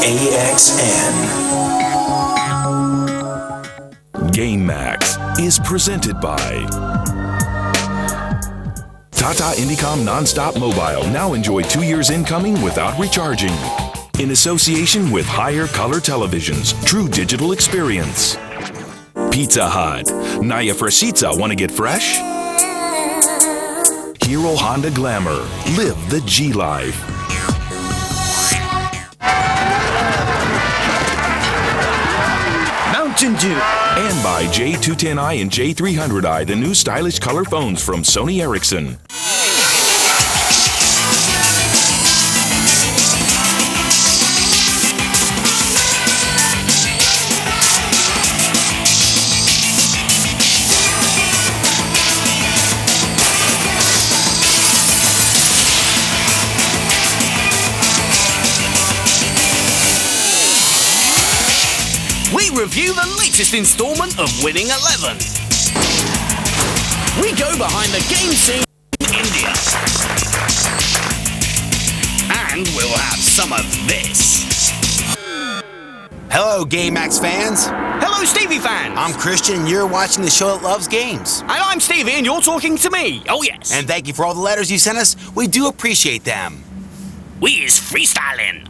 AXN Gamemax is presented by Tata Indicom Nonstop Mobile. Now enjoy 2 years incoming without recharging. In association with Higher Color Televisions, true digital experience. Pizza Hut. Naya Fresita, want to get fresh? Hero Honda Glamour. Live the G-Life. Mountain Dew. And by J210i and J300i, the new stylish color phones from Sony Ericsson. We review the latest installment of Winning 11. We go behind the game scene in India. And we'll have some of this. Hello, Gamemax fans. Hello, Stevie fans. I'm Christian, and you're watching the show that loves games. And I'm Stevie, and you're talking to me. Oh, yes. And thank you for all the letters you sent us. We do appreciate them. We is freestyling.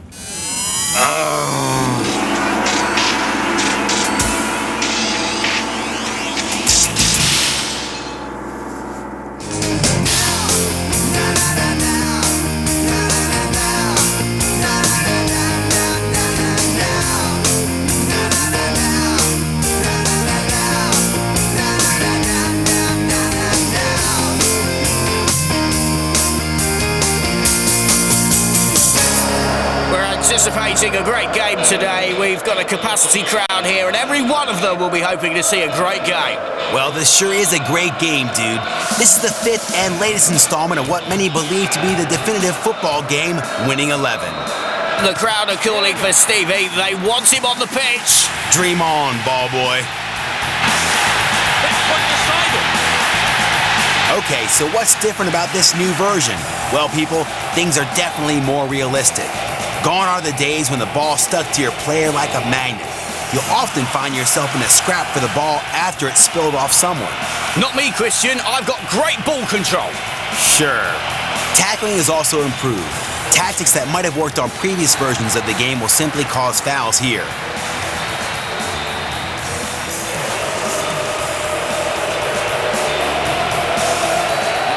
Anticipating a great game today. We've got a capacity crowd here, and every one of them will be hoping to see a great game. Well, this sure is a great game, dude. This is the 5th and latest installment of what many believe to be the definitive football game, Winning 11. The crowd are calling for Stevie. They want him on the pitch. Dream on, ball boy. Okay, so what's different about this new version? Well, people, things are definitely more realistic. Gone are the days when the ball stuck to your player like a magnet. You'll often find yourself in a scrap for the ball after it's spilled off someone. Not me, Christian. I've got great ball control. Sure. Tackling is also improved. Tactics that might have worked on previous versions of the game will simply cause fouls here.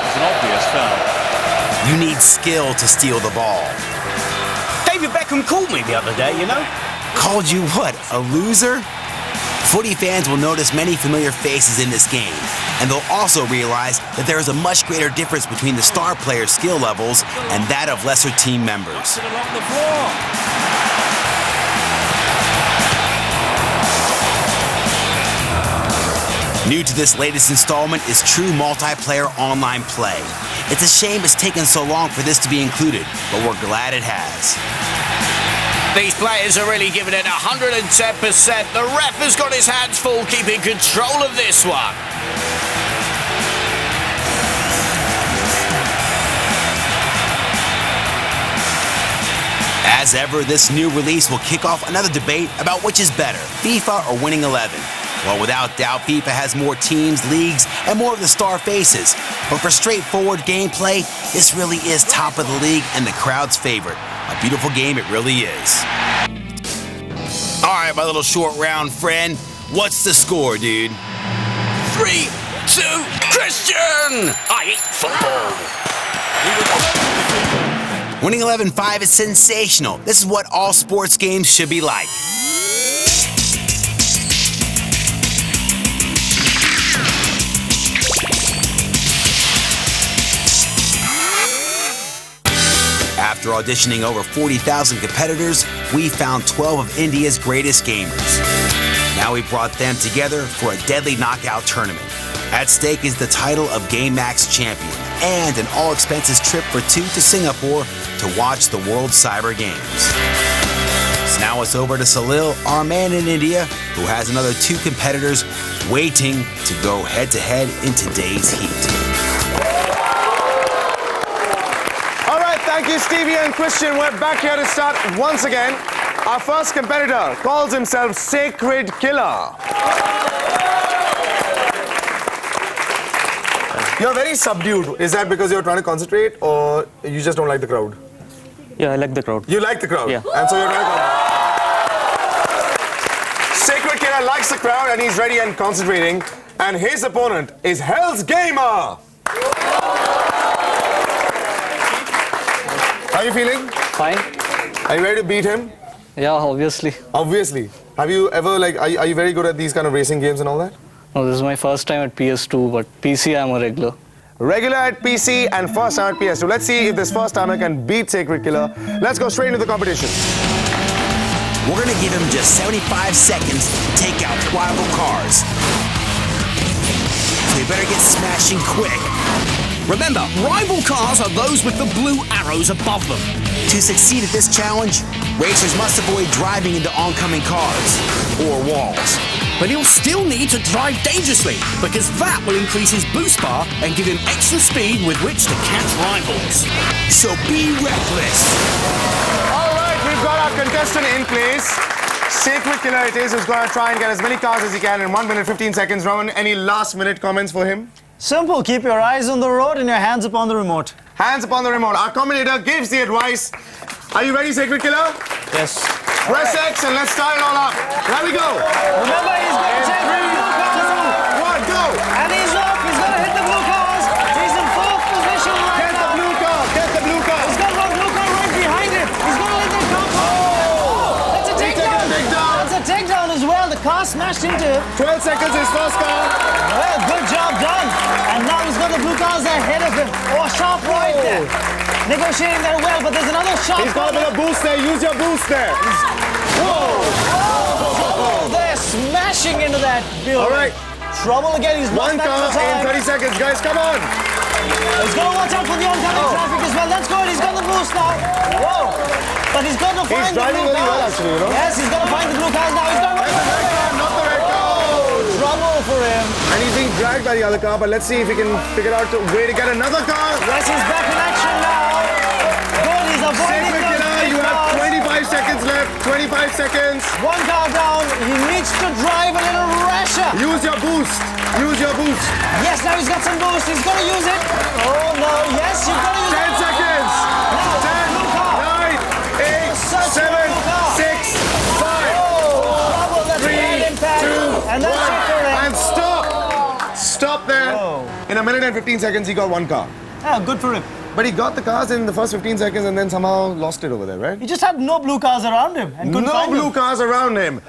It's an obvious foul. You need skill to steal the ball. David Beckham called me the other day, you know. Called you what, a loser? Footy fans will notice many familiar faces in this game, and they'll also realize that there is a much greater difference between the star players' skill levels and that of lesser team members. New to this latest installment is true multiplayer online play. It's a shame it's taken so long for this to be included, but we're glad it has. These players are really giving it 110%. The ref has got his hands full keeping control of this one. As ever, this new release will kick off another debate about which is better, FIFA or Winning 11. Well, without doubt, FIFA has more teams, leagues, and more of the star faces. But for straightforward gameplay, this really is top of the league and the crowd's favorite. A beautiful game it really is. All right, my little short round friend, what's the score, dude? 3, 2, Christian! I eat football. Winning 11-5 is sensational. This is what all sports games should be like. After auditioning over 40,000 competitors, we found 12 of India's greatest gamers. Now we brought them together for a deadly knockout tournament. At stake is the title of Gamemax Champion and an all-expenses trip for 2 to Singapore to watch the World Cyber Games. So now it's over to Salil, our man in India, who has another 2 competitors waiting to go head-to-head in today's heat. Thank you, Stevie and Christian. We're back here to start once again. Our first competitor calls himself Sacred Killa. You're very subdued. Is that because you're trying to concentrate or you just don't like the crowd? Yeah, I like the crowd. You like the crowd? Yeah. And so you're trying to concentrate. Sacred Killa likes the crowd and he's ready and concentrating. And his opponent is Hell's Gamer. How are you feeling? Fine. Are you ready to beat him? Yeah, obviously. Obviously. Have you ever, like, are you very good at these kind of racing games and all that? No, this is my first time at PS2, but PC I'm a regular. Regular at PC and first time at PS2. Let's see if this first timer can beat Sacred Killa. Let's go straight into the competition. We're going to give him just 75 seconds to take out rival cars. So you better get smashing quick. Remember, rival cars are those with the blue arrows above them. To succeed at this challenge, racers must avoid driving into oncoming cars or walls. But he'll still need to drive dangerously, because that will increase his boost bar and give him extra speed with which to catch rivals. So be reckless. All right, we've got our contestant in place. Sacred Killa it is, who's going to try and get as many cars as he can in 1 minute 15 seconds. Roman, any last minute comments for him? Simple. Keep your eyes on the road and your hands upon the remote. Hands upon the remote. Our commentator gives the advice. Are you ready, Sacred Killa? Yes. Press X and let's start it all up. Here we go. Remember, he's going to take the blue cars. 1, go. And he's off. He's going to hit the blue cars. He's in fourth position right Get now. the blue car. Get the blue car. He's got one blue car right behind him. He's going to let that car go. That's a takedown. That's a takedown as well. The car smashed into him. 12 seconds, his first car. Well, good job done. And now he's got the blue cars ahead of him. Oh, sharp right there. Negotiating that well, but there's another sharp. He's got a bit of boost there. Use your boost there. Whoa. Oh, they're smashing into that building. All right. Trouble again. He's lost One back car to time. in 30 seconds. Guys, come on. He's got to watch out for the oncoming traffic as well. That's good. He's got the boost now. Whoa. But he's got to find the driving blue really cars. well, actually, you know. Yes, he's got to find the blue cars now. He's got to Not the red car. Not the red car. trouble for him. And he's being dragged by the other car, but let's see if he can figure out a way to get another car. Yes, he's back in action now. Good. He's avoiding Sacred those Killa, big you have cars. 25 seconds left. 25 seconds. One car down. He needs to drive a little rasher. Use your boost. Use your boost. Yes, now he's got some boost. He's going to use it. Oh, no. Yes, you've got to use 10 it. seconds. Now, 10, blue car. 9, 8, Such a 7, blue car. 6, 5, Trouble. That's 3, 2, 1, bad impact. And that's it for him. and stop. Stop there. Whoa. In 1 minute and 15 seconds, he got one car. Yeah, good for him. But he got the cars in the first 15 seconds and then somehow lost it over there, right? He just had no blue cars around him and couldn't No find blue them. cars around him.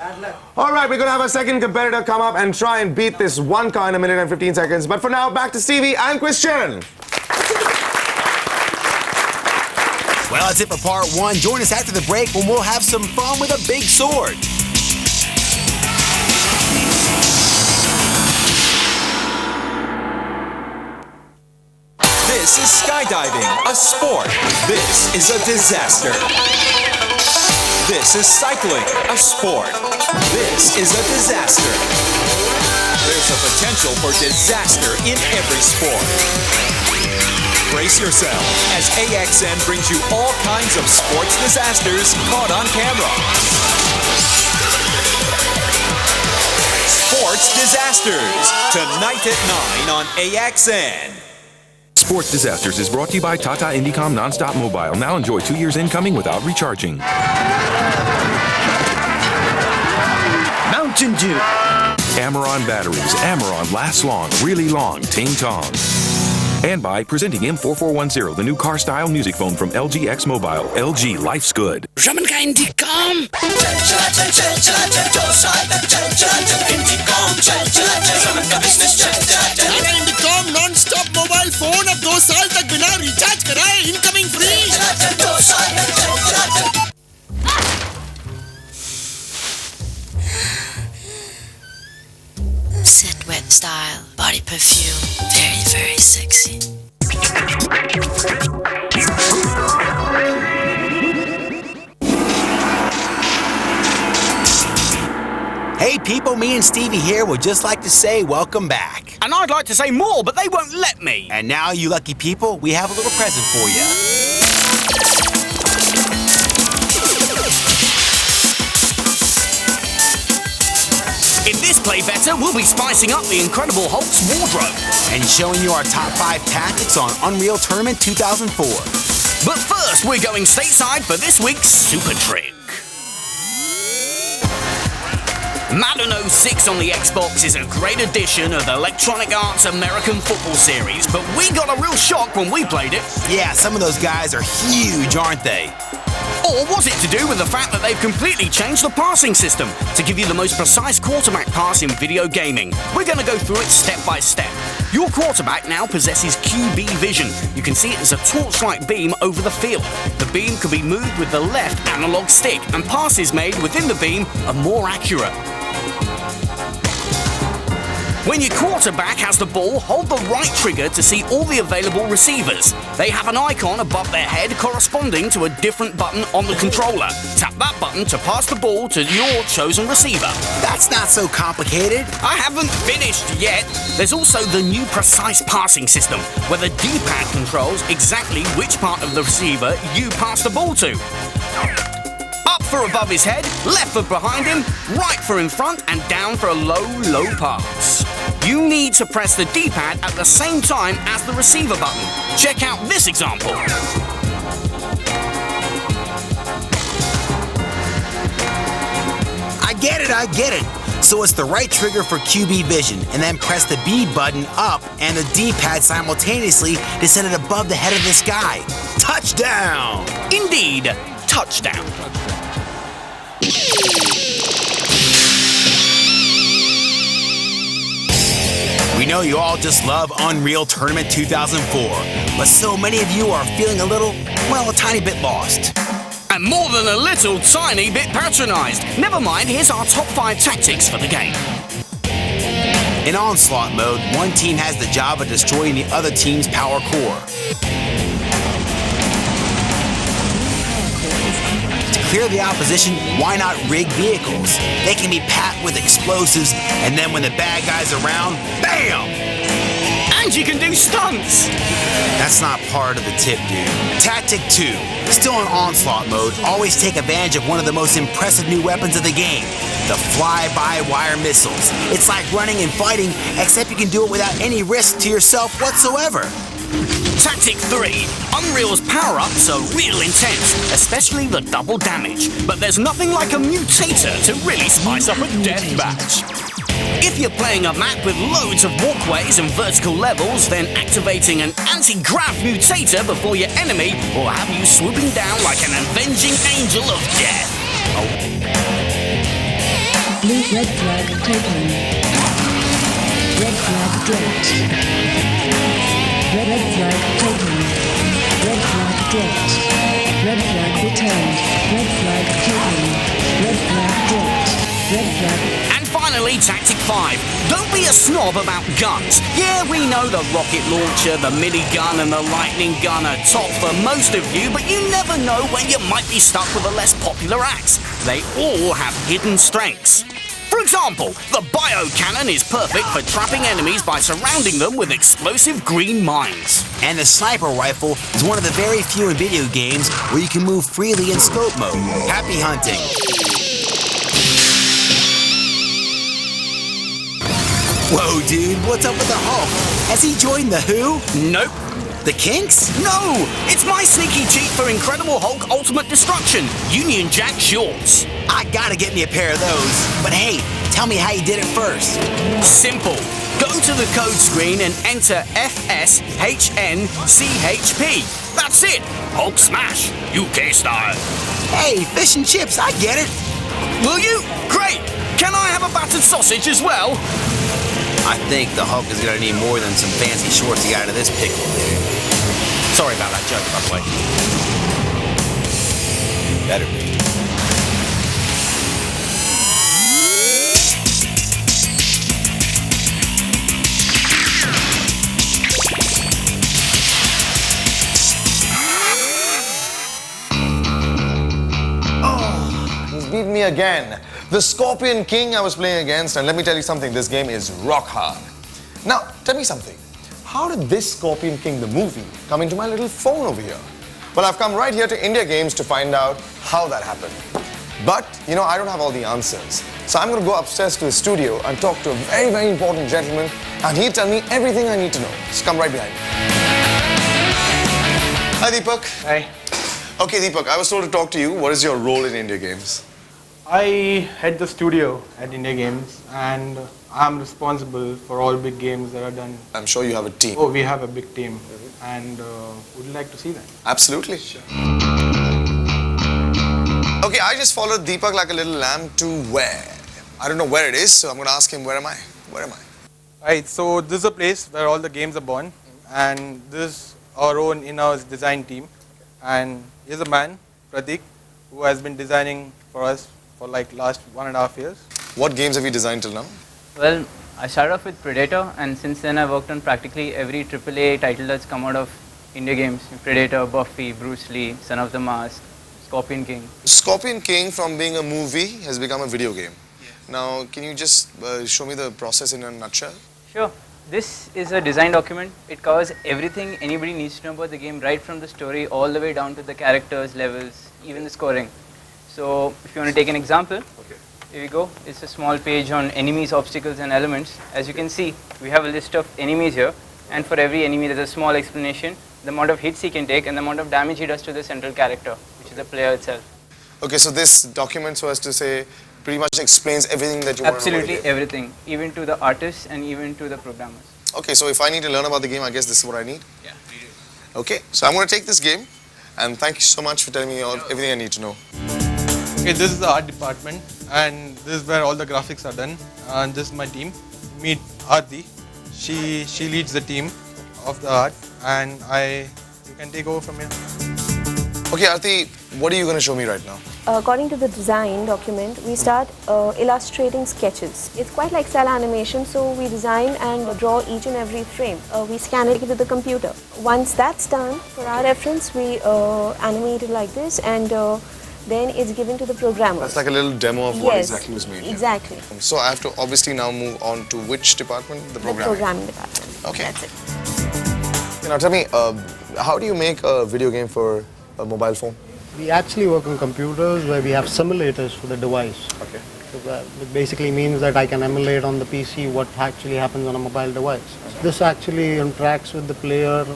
All right, we're going to have a second competitor come up and try and beat this one car in 1 minute and 15 seconds. But for now, back to Stevie and Christian. Well, that's it for part 1. Join us after the break when we'll have some fun with a big sword. This is skydiving, a sport. This is a disaster. This is cycling, a sport. This is a disaster. There's a potential for disaster in every sport. Brace yourself as AXN brings you all kinds of sports disasters caught on camera. Sports Disasters, tonight at 9 on AXN. Sports Disasters is brought to you by Tata Indicom Nonstop Mobile. Now enjoy 2 years incoming without recharging. Mountain Dew. Amaron Batteries. Amaron lasts long, really long. Ting Tong. And by presenting M4410, the new car-style music phone from LG X Mobile. LG, life's good. Raman ka Indicom. Tata Indicom non stop mobile phone अब 2 साल तक बिना recharge कराए incoming free. Sit wet style, body perfume, very, very sexy. Hey people, me and Stevie here would just like to say welcome back. And I'd like to say more, but they won't let me. And now, you lucky people, we have a little present for you. play better, we'll be spicing up the Incredible Hulk's wardrobe. And showing you our top 5 tactics on Unreal Tournament 2004. But first, we're going stateside for this week's Super Trick. Madden 06 on the Xbox is a great addition of the Electronic Arts American Football Series, but we got a real shock when we played it. Yeah, some of those guys are huge, aren't they? Or was it to do with the fact that they've completely changed the passing system to give you the most precise quarterback pass in video gaming? We're going to go through it step by step. Your quarterback now possesses QB vision. You can see it as a torch-like beam over the field. The beam can be moved with the left analog stick, and passes made within the beam are more accurate. When your quarterback has the ball, hold the right trigger to see all the available receivers. They have an icon above their head corresponding to a different button on the controller. Tap that button to pass the ball to your chosen receiver. That's not so complicated. I haven't finished yet. There's also the new precise passing system, where the D-pad controls exactly which part of the receiver you pass the ball to. Up for above his head, left for behind him, right for in front, and down for a low, low pass. You need to press the D-pad at the same time as the receiver button. Check out this example. I get it. So it's the right trigger for QB vision, and then press the B button up and the D-pad simultaneously to send it above the head of this guy. Touchdown! Indeed, touchdown. We know you all just love Unreal Tournament 2004, but so many of you are feeling a tiny bit lost. And more than a little tiny bit patronized. Never mind, here's our top 5 tactics for the game. In Onslaught mode, one team has the job of destroying the other team's power core. To clear the opposition, why not rig vehicles? They can be packed with explosives, and then when the bad guy's around, BAM! And you can do stunts! That's not part of the tip, dude. Tactic 2. Still in Onslaught mode, always take advantage of one of the most impressive new weapons of the game, the fly-by-wire missiles. It's like running and fighting, except you can do it without any risk to yourself whatsoever. Tactic 3. Unreal's power-ups are real intense, especially the double damage. But there's nothing like a mutator to really spice up a deathmatch. If you're playing a map with loads of walkways and vertical levels, then activating an anti-grav mutator before your enemy will have you swooping down like an avenging angel of death. Blue red flag taken. Red flag dropped. Red flag taken. Red flag dropped. Red flag returned. Red flag taken. Red flag dropped. Red flag. And finally, Tactic 5. Don't be a snob about guns. Yeah, we know the rocket launcher, the minigun, and the lightning gun are top for most of you, but you never know when you might be stuck with a less popular axe. They all have hidden strengths. For example, the bio-cannon is perfect for trapping enemies by surrounding them with explosive green mines. And the sniper rifle is one of the very few in video games where you can move freely in scope mode. Happy hunting! Whoa, dude, what's up with the Hulk? Has he joined the Who? Nope. The Kinks? No! It's my sneaky cheat for Incredible Hulk Ultimate Destruction, Union Jack shorts. I gotta get me a pair of those. But hey, tell me how you did it first. Simple. Go to the code screen and enter FSHNCHP. That's it. Hulk Smash, UK style. Hey, fish and chips, I get it. Will you? Great. Can I have a battered sausage as well? I think the Hulk is gonna need more than some fancy shorts to get out of this pickle, dude. Sorry about that joke, by the way. Better be. He's beaten me again. The Scorpion King I was playing against, and let me tell you something, this game is rock hard. Now, tell me something. How did this Scorpion King, the movie, come into my little phone over here? Well, I've come right here to India Games to find out how that happened. But, you know, I don't have all the answers. So I'm going to go upstairs to the studio and talk to a very, very important gentleman, and he'll tell me everything I need to know. Just come right behind me. Hi, Deepak. Hi. Okay, Deepak, I was told to talk to you. What is your role in India Games? I head the studio at India Games, and I'm responsible for all big games that are done. I'm sure you have a team. Oh, we have a big team, and would you like to see that? Absolutely. Sure. Okay, I just followed Deepak like a little lamb to where? I don't know where it is, so I'm going to ask him, where am I? Where am I? Right, so this is a place where all the games are born, and this is our own in-house design team. And here's a man, Pratik, who has been designing for us for like last 1.5 years. What games have you designed till now? Well, I started off with Predator, and since then I worked on practically every AAA title that's come out of India Games. Predator, Buffy, Bruce Lee, Son of the Mask, Scorpion King. Scorpion King, from being a movie, has become a video game. Yes. Now, can you just show me the process in a nutshell? Sure. This is a design document. It covers everything anybody needs to know about the game, right from the story all the way down to the characters, levels, even the scoring. So, if you want to take an example, here we go. It's a small page on enemies, obstacles and elements. As you can see, we have a list of enemies here, and for every enemy there's a small explanation, the amount of hits he can take and the amount of damage he does to the central character, which is the player itself. Okay, so this document, so as to say, pretty much explains everything that you want to know about the game. Absolutely everything, even to the artists and even to the programmers. Okay, so if I need to learn about the game, I guess this is what I need? Yeah, we do. Okay, so I'm going to take this game, and thank you so much for telling me everything I need to know. Okay, this is the art department, and this is where all the graphics are done. And this is my team. Meet Aarti. She leads the team of the art, and you can take over from here. Okay, Aarti, what are you going to show me right now? According to the design document, we start illustrating sketches. It's quite like cell animation, so we design and draw each and every frame. We scan it to the computer. Once that's done, for our reference, we animate it like this, and then it's given to the programmer. That's like a little demo of what exactly was made. Exactly. So I have to obviously now move on to which department? The programming. The programming department. Okay. That's it. Now tell me, how do you make a video game for a mobile phone? We actually work on computers where we have simulators for the device. Okay. So it basically means that I can emulate on the PC what actually happens on a mobile device. This actually interacts with the player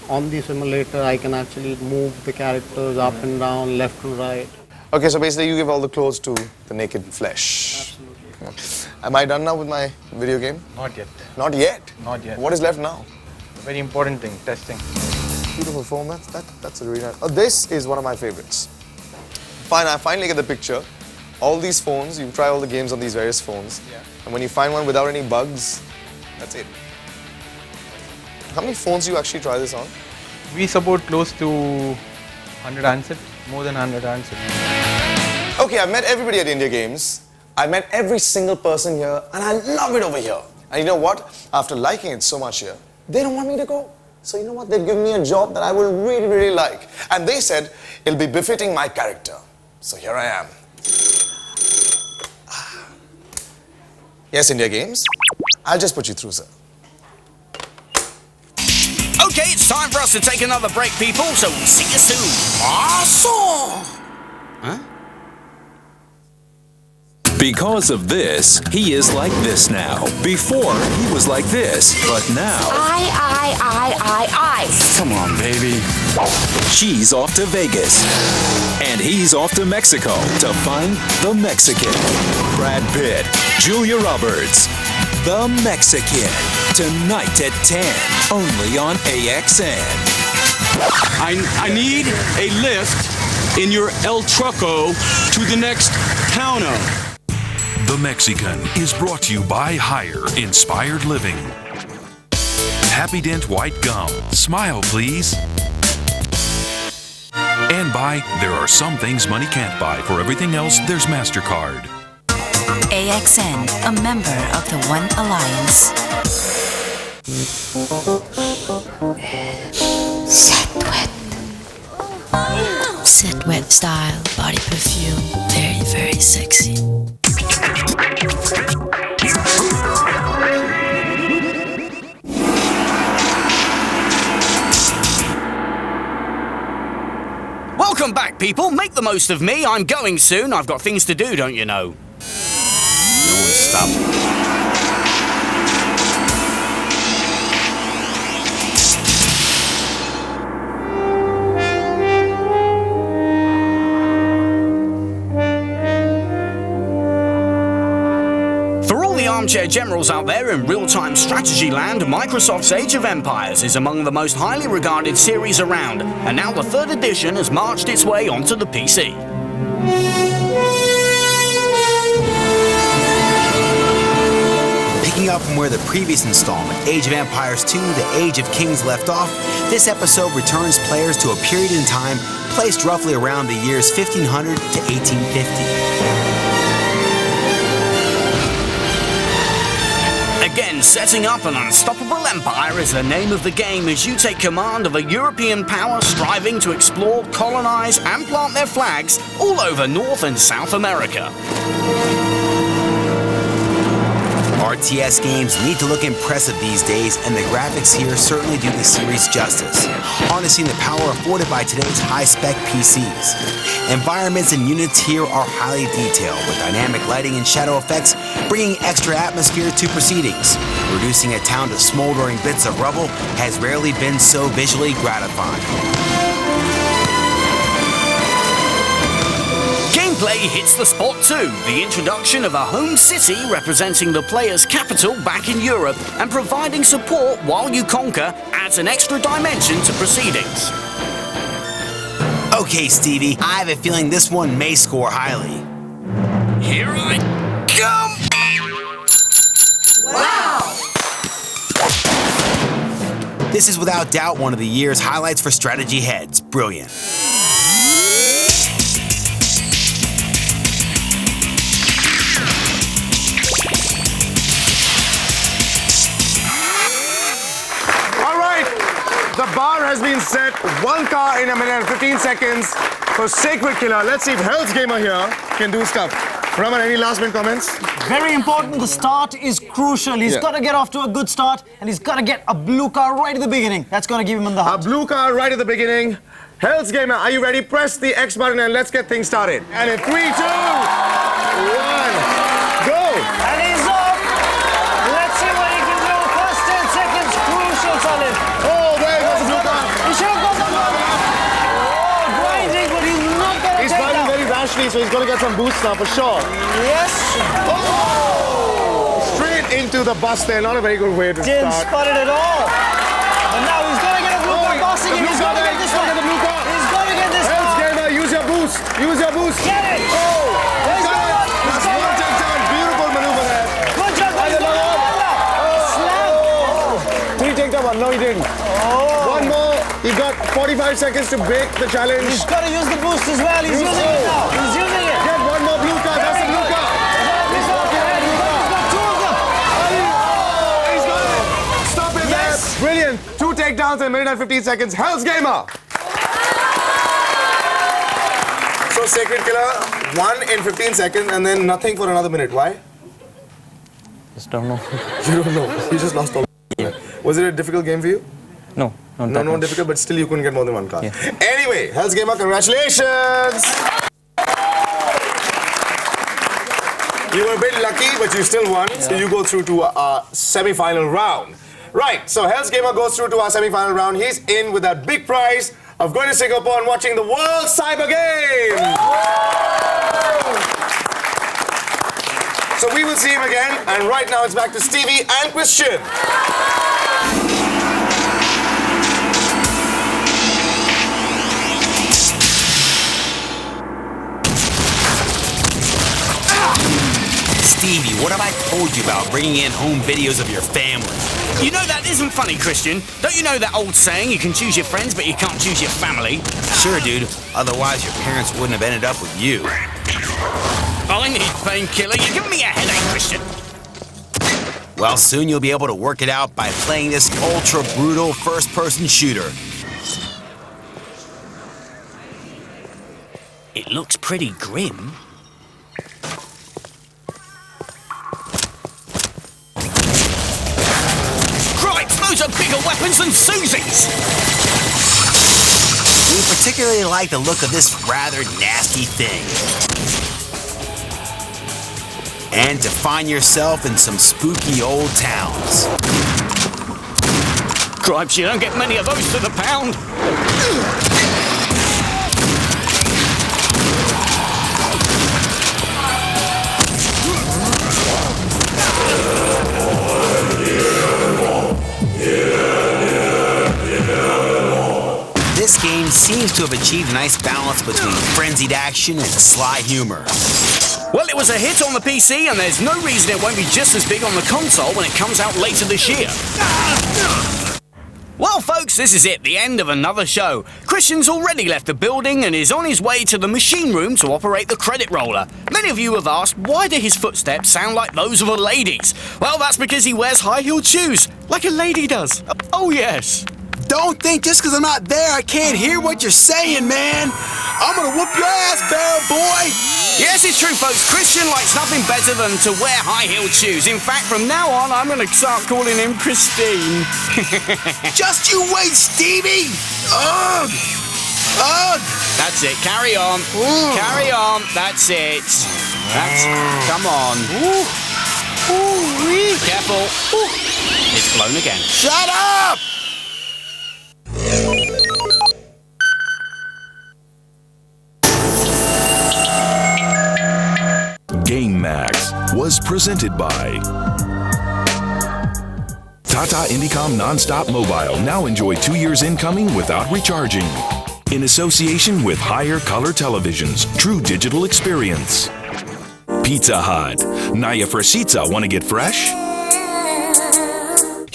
on the simulator. I can actually move the characters up and down, left and right. Okay, so basically you give all the clothes to the naked flesh. Absolutely. Am I done now with my video game? Not yet. Not yet? Not yet. What is left now? A very important thing, testing. Beautiful phone, that's a really nice. Oh, this is one of my favorites. Fine, I finally get the picture. All these phones, you try all the games on these various phones. Yeah. And when you find one without any bugs, that's it. How many phones do you actually try this on? We support close to 100 handsets, more than 100 handsets. Okay, I've met everybody at India Games. I met every single person here, and I love it over here. And you know what? After liking it so much here, they don't want me to go. So you know what? They've given me a job that I will really, really like. And they said it'll be befitting my character. So here I am. Yes, India Games. I'll just put you through, sir. Okay, it's time for us to take another break, people, so we'll see you soon. Awesome! Huh? Because of this, he is like this now. Before, he was like this, but now... I. Come on, baby. She's off to Vegas. And he's off to Mexico to find the Mexican. Brad Pitt, Julia Roberts, the Mexican. Tonight at 10, only on AXN. I need a lift in your El Truco to the next towno. The Mexican is brought to you by Higher Inspired Living. Happy Dent White Gum. Smile, please. And by There Are Some Things Money Can't Buy. For everything else, there's MasterCard. AXN, a member of the One Alliance. Set wet. Set wet style, body perfume, very, very sexy. Welcome back, people, make the most of me. I'm going soon. I've got things to do, don't you know? No one's stopping. Armchair generals out there in real-time strategy land, Microsoft's Age of Empires is among the most highly regarded series around, and now the 3rd edition has marched its way onto the PC. Picking up from where the previous installment, Age of Empires 2, The Age of Kings left off, this episode returns players to a period in time placed roughly around the years 1500 to 1850. Again, setting up an unstoppable empire is the name of the game as you take command of a European power striving to explore, colonize, and plant their flags all over North and South America. RTS games need to look impressive these days, and the graphics here certainly do the series justice, harnessing the power afforded by today's high-spec PCs. Environments and units here are highly detailed, with dynamic lighting and shadow effects bringing extra atmosphere to proceedings. Reducing a town to smoldering bits of rubble has rarely been so visually gratifying. Gameplay hits the spot too, the introduction of a home city representing the player's capital back in Europe and providing support while you conquer adds an extra dimension to proceedings. Okay, Stevie, I have a feeling this one may score highly. Here I come! Wow! This is without doubt one of the year's highlights for strategy heads. Brilliant. The bar has been set. 1 car in a minute and 15 seconds for Sacred Killa. Let's see if Hell's Gamer here can do stuff. Raman, any last minute comments? Very important. The start is crucial. He's got to get off to a good start, and he's got to get a blue car right at the beginning. That's going to give him the hunt. A blue car right at the beginning. Hell's Gamer, are you ready? Press the X button and let's get things started. And in 3, 2, 1, go! And he's off. Let's see what he can do. First 10 seconds, crucial, Salif. Oh, there goes the blue car. He should have got the blue car. Oh, grinding, but he's not going to He's driving very rashly, so he's going to get some boost now for sure. Yes. Oh! Straight into the bus there. Not a very good way to Didn't start. spot it at all. And now he's going to get a blue car bossing him. He's going to get this one. The blue car. He's going to get this one. Hell's Gamer, use your boost. Use your boost. Get it. Oh! He's got it. That's one takedown. Beautiful maneuver there. Good job. He's got it. Slam. Did he take that one? No, he didn't. Oh. One more. He got 45 seconds to break the challenge. He's got to use the boost as well. He's using it now. He's using it. Get one more blue car. That's the blue car. He's got two of them. He's got it. Stop it there. Brilliant. 2 takedowns in a minute and 15 seconds. Hell's Gamer. So Sacred Killa, 1 in 15 seconds and then nothing for another minute. Why? Just don't know. You don't know. You just lost all. Was it a difficult game for you? No, not difficult, but still you couldn't get more than 1 car. Yeah. Anyway, Hell's Gamer, congratulations! You were a bit lucky, but you still won, so you go through to our semi-final round. Right, so Hell's Gamer goes through to our semi-final round. He's in with that big prize of going to Singapore and watching the World Cyber Game. So we will see him again, and right now it's back to Stevie and Christian. Stevie, what have I told you about bringing in home videos of your family? You know that isn't funny, Christian. Don't you know that old saying, you can choose your friends, but you can't choose your family? Sure, dude. Otherwise, your parents wouldn't have ended up with you. I need painkiller. You're giving me a headache, Christian. Well, soon you'll be able to work it out by playing this ultra-brutal first-person shooter. It looks pretty grim. Cripes, those are bigger weapons than Susie's! We particularly like the look of this rather nasty thing. And to find yourself in some spooky old towns. Cripes, you don't get many of those to the pound. This game seems to have achieved a nice balance between frenzied action and sly humor. Well, it was a hit on the PC, and there's no reason it won't be just as big on the console when it comes out later this year. Well, folks, this is it, the end of another show. Christian's already left the building and is on his way to the machine room to operate the credit roller. Many of you have asked, why do his footsteps sound like those of a lady's? Well, that's because he wears high-heeled shoes, like a lady does. Oh, yes. Don't think just because I'm not there I can't hear what you're saying, man. I'm gonna whoop your ass, barrel boy. Yes, it's true, folks. Christian likes nothing better than to wear high-heeled shoes. In fact, from now on, I'm gonna start calling him Christine. Just you wait, Stevie. Ugh. Ugh. That's it. Carry on. Ooh. Carry on. That's it. That's. Come on. Ooh. Ooh. Careful. Ooh. It's blown again. Shut up! Gamemax was presented by Tata Indicom Non-Stop Mobile. Now enjoy 2 years incoming without recharging. In association with Higher Color Televisions, true digital experience. Pizza Hut. Naya Fresita, want to get fresh?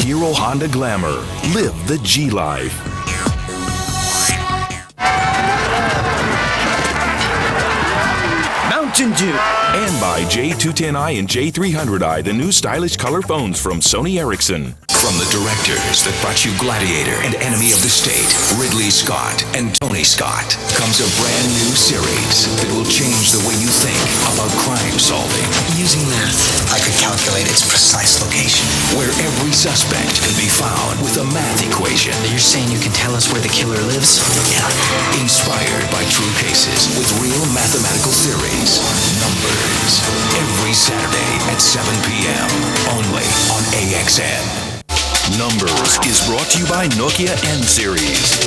Hero Honda Glamour. Live the G-Life. Mountain Dew. And by J210i and J300i, the new stylish color phones from Sony Ericsson. From the directors that brought you Gladiator and Enemy of the State, Ridley Scott and Tony Scott, comes a brand new series that will change the way you think about crime solving. Using math, I could calculate its precise location. Where every suspect can be found with a math equation. You're saying you can tell us where the killer lives? Yeah. Inspired by true cases with real mathematical theories. Numbers. Every Saturday at 7 p.m. Only on AXN. Numbers is brought to you by Nokia N Series.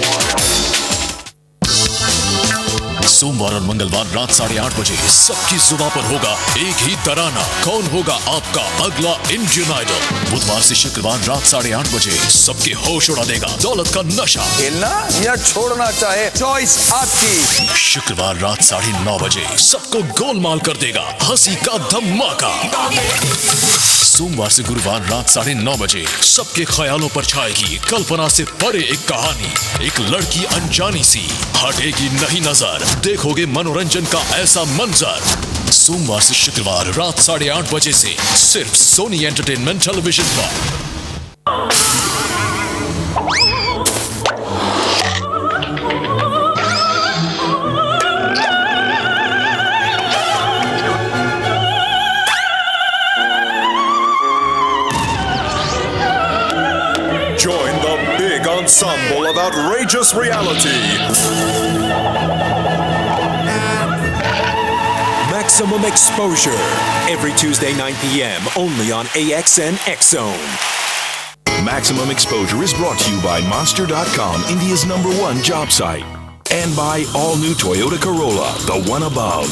सोमवार और मंगलवार रात 8:30 बजे सबकी जुबान पर होगा एक ही तराना, कौन होगा आपका अगला इंडियन आइडल। बुधवार से शुक्रवार रात 8:30 बजे सबके होश उड़ा देगा दौलत का नशा। खेलना या छोड़ना चाहे, चॉइस आपकी। शुक्रवार रात 9:30 बजे सबको गोलमाल कर देगा हंसी का धमाका। सोमवार से गुरुवार रात 9:30 बजे सबके ख्यालों पर छाएगी कल्पना से परे एक कहानी। एक लड़की अनजानी सी हटेगी नहीं नजर, देखोगे मनोरंजन का ऐसा मंजर। सोमवार से शुक्रवार रात 8:30 बजे से सिर्फ सोनी एंटरटेनमेंट टेलीविजन पर। Join the big ensemble of outrageous reality. Maximum Exposure. Every Tuesday, 9 p.m. only on AXN X-Zone. Maximum Exposure is brought to you by Monster.com, India's #1 job site. And by all-new Toyota Corolla, the one above.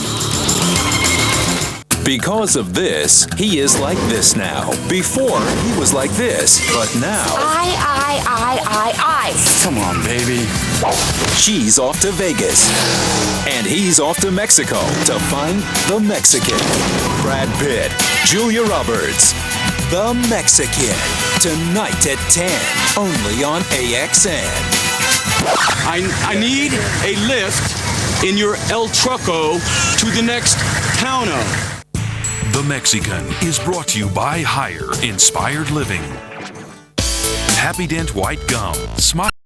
Because of this, he is like this now. Before, he was like this, but now... I. Come on, baby. She's off to Vegas. And he's off to Mexico to find the Mexican. Brad Pitt, Julia Roberts, The Mexican. Tonight at 10, only on AXN. I need a lift in your El Truco to the next towno. The Mexican is brought to you by Higher Inspired Living. Happy Dent White Gum. Smile.